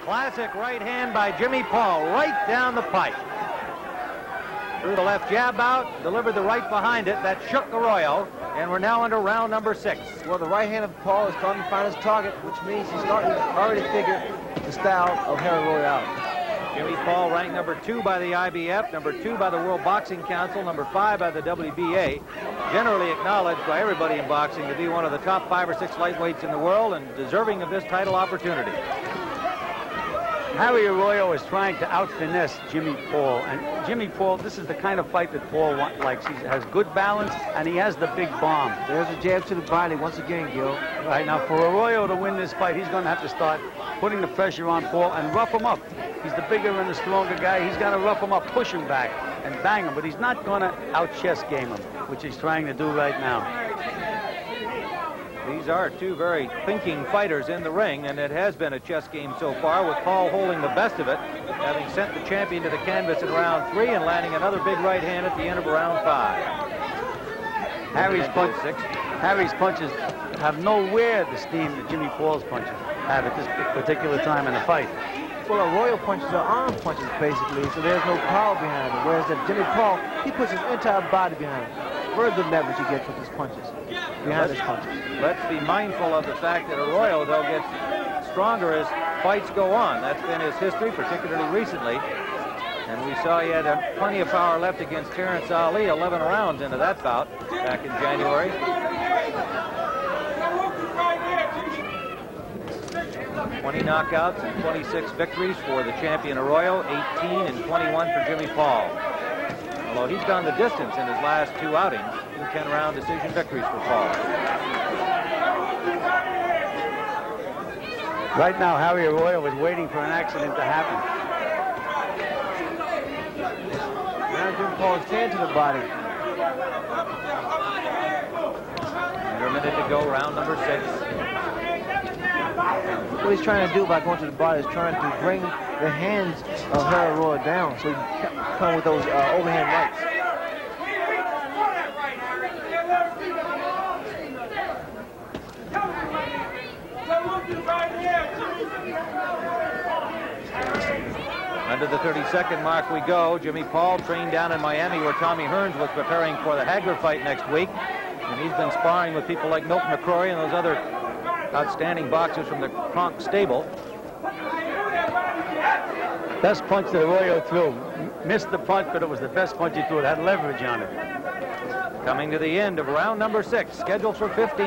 Classic right hand by Jimmy Paul, right down the pipe. Threw the left jab out, delivered the right behind it. That shook Arroyo, and we're now under round number 6. Well, the right hand of Paul is starting to find his target, which means he's already figured the style of Harry Arroyo out. Jimmy Paul ranked number 2 by the IBF, number 2 by the World Boxing Council, number 5 by the WBA. Generally acknowledged by everybody in boxing to be one of the top 5 or 6 lightweights in the world and deserving of this title opportunity. Harry Arroyo is trying to out-finesse Jimmy Paul, and Jimmy Paul, this is the kind of fight that Paul likes. He has good balance, and he has the big bomb. There's a jab to the body once again, Gil. Right, now for Arroyo to win this fight, he's going to have to start putting the pressure on Paul and rough him up. He's the bigger and the stronger guy. He's got to rough him up, push him back, and bang him, but he's not going to out-chess game him, which he's trying to do right now. These are two very thinking fighters in the ring, and it has been a chess game so far, with Paul holding the best of it, having sent the champion to the canvas in round 3 and landing another big right hand at the end of round 5. Harry's punches have nowhere the steam that Jimmy Paul's punches have at this particular time in the fight. Well, Arroyo punches are arm punches, basically, so there's no power behind it, whereas that Jimmy Paul, he puts his entire body behind it. Very good leverage he gets with his punches, behind his punches. Let's be mindful of the fact that Arroyo, though, gets stronger as fights go on. That's been his history, particularly recently. And we saw he had plenty of power left against Terrence Ali, 11 rounds into that bout back in January. 20 knockouts and 26 victories for the champion Arroyo, 18 and 21 for Jimmy Paul. Although he's gone the distance in his last 2 outings, 2 10-round decision victories for Paul. Right now, Harry Arroyo is waiting for an accident to happen. Now Jimmy Paul is staying to the body. Under a minute to go, round number 6. What he's trying to do by going to the body is trying to bring the hands of Harry Arroyo down so he can come with those overhand rights. Under the 30-second mark we go. Jimmy Paul trained down in Miami where Tommy Hearns was preparing for the Hagler fight next week. And he's been sparring with people like Milton McCrory and those other outstanding boxers from the Kronk stable. Best punch that Arroyo threw. Missed the punch, but it was the best punch he threw. It had leverage on it. Coming to the end of round number 6, scheduled for 15.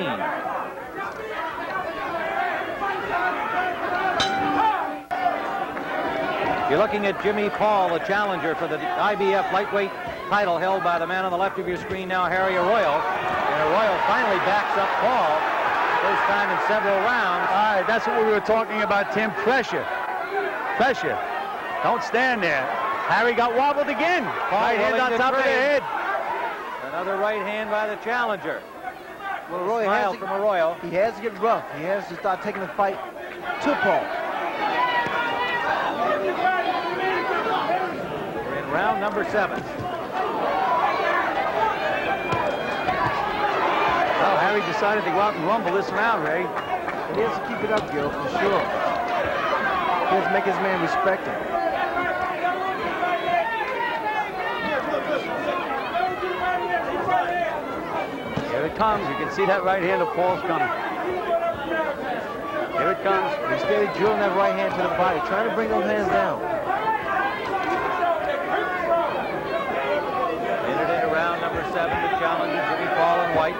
You're looking at Jimmy Paul, the challenger for the IBF lightweight title held by the man on the left of your screen now, Harry Arroyo. And Arroyo finally backs up Paul. First time in several rounds. All right, that's what we were talking about, Tim. Pressure. Pressure. Don't stand there. Harry got wobbled again. Right hand on top of the head. Another right hand by the challenger. Well, Arroyo has from Arroyo. He has to get rough. He has to start taking the fight to Paul. We're in round number 7. Well, Harry decided to go out and rumble this round, Ray. But he has to keep it up, Gil, for sure. He has to make his man respect him. Here it comes. You can see that right hand of Paul's coming. Here it comes. He's steady drilling that right hand to the body, trying to bring those hands down. Entered into round number 7, the challenger, Jimmy Paul in white.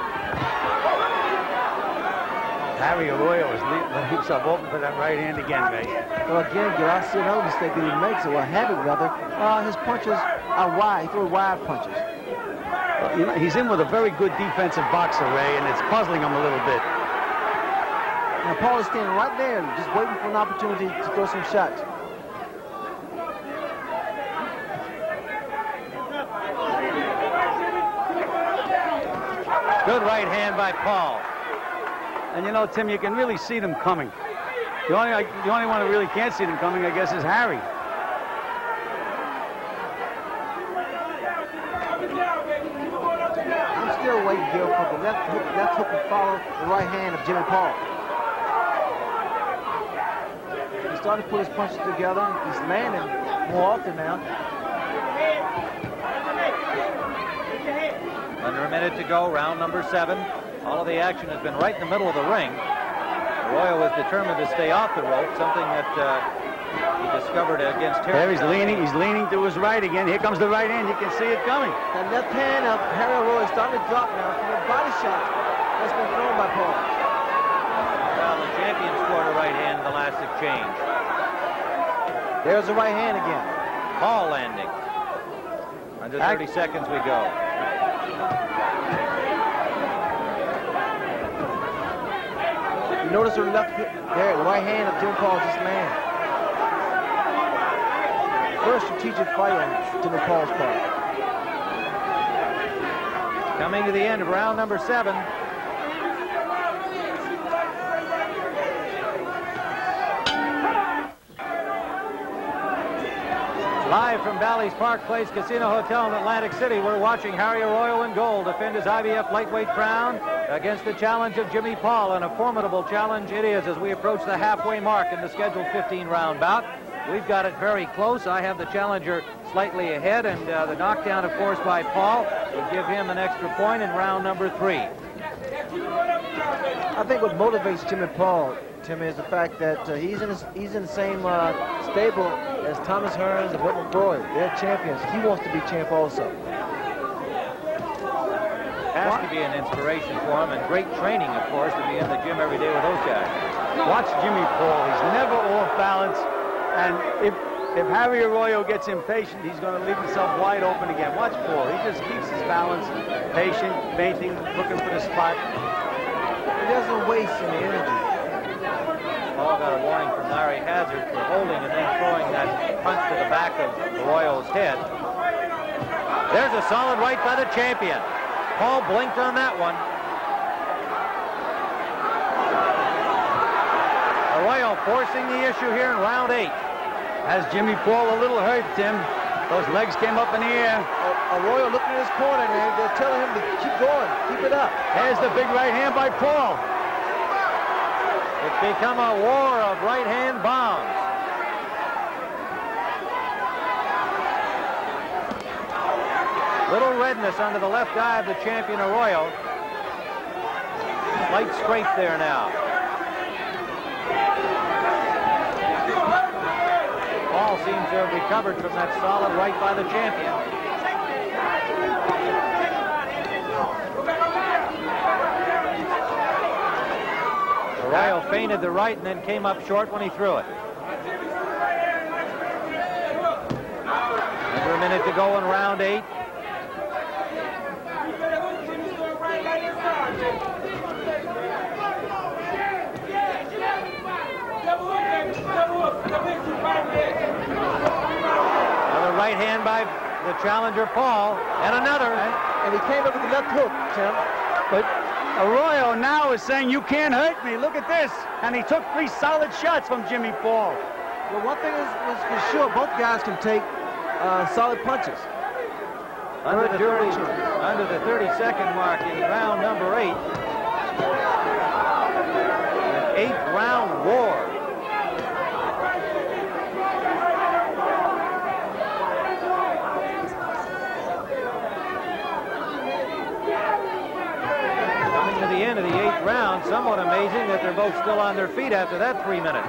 Harry Arroyo is leaving himself open for that right hand again, Ray. Well, again, Gil, I see another mistake that he makes, or a habit rather. His punches are wide. He throws wide punches. You know, he's in with a very good defensive boxer, Ray, and it's puzzling him a little bit. Now, Paul is standing right there, just waiting for an opportunity to throw some shots. Good right hand by Paul. And you know, Tim, you can really see them coming. The only one who really can't see them coming, I guess, is Harry. I'm still waiting, Gil, for the left hook to follow the right hand of Jimmy Paul. He's starting to put his punches together. He's landing more often now. Under a minute to go, round number 7. All of the action has been right in the middle of the ring. Arroyo was determined to stay off the rope, something that he discovered against Harry. There he's leaning to his right again. Here comes the right hand. You can see it coming. The left hand of Harry Arroyo is starting to drop now from a body shot that's been thrown by Paul. Well, the champion scored a right hand in the last exchange. There's the right hand again. Paul landing. Under 30 seconds we go. You notice the left there, the right hand of Jimmy Paul just landed. First strategic fight on Jimmy Paul's part. Coming to the end of round number 7. Live from Bally's Park Place Casino Hotel in Atlantic City, we're watching Harry Arroyo in gold defend his IBF lightweight crown against the challenge of Jimmy Paul, and a formidable challenge it is as we approach the halfway mark in the scheduled 15-round bout. We've got it very close. I have the challenger slightly ahead, and the knockdown, of course, by Paul would give him an extra point in round number 3. I think what motivates Jimmy Paul, Tim, is the fact that he's in the same stable as Thomas Hearns and Whit McCrory. They're champions. He wants to be champ also. Has to be an inspiration for him, and great training, of course, to be in the gym every day with those guys. Watch Jimmy Paul. He's never off balance. And if Harry Arroyo gets impatient, he's going to leave himself wide open again. Watch Paul. He just keeps his balance, patient, feinting, looking for the spot. He doesn't waste any energy. Paul got a warning from Larry Hazard for holding and then throwing that punch to the back of Arroyo's head. There's a solid right by the champion. Paul blinked on that one. Arroyo forcing the issue here in round 8. Has Jimmy Paul a little hurt, Tim? Those legs came up in the air. Arroyo looking at his corner, man. They're telling him to keep going, keep it up. There's the big right hand by Paul. It's become a war of right-hand bombs. Little redness under the left eye of the champion Arroyo. Slight scrape there now. Paul seems to have recovered from that solid right by the champion. Arroyo feinted the right and then came up short when he threw it. Under a minute to go in round 8. Another right hand by the challenger Paul, and another. And he came up with the left hook, Tim. But Arroyo now is saying, you can't hurt me. Look at this. And he took 3 solid shots from Jimmy Paul. Well, one thing is for sure, both guys can take solid punches. Under the 30-second mark in round number 8. An 8-round war. Coming to the end of the 8th round, somewhat amazing that they're both still on their feet after that 3 minutes.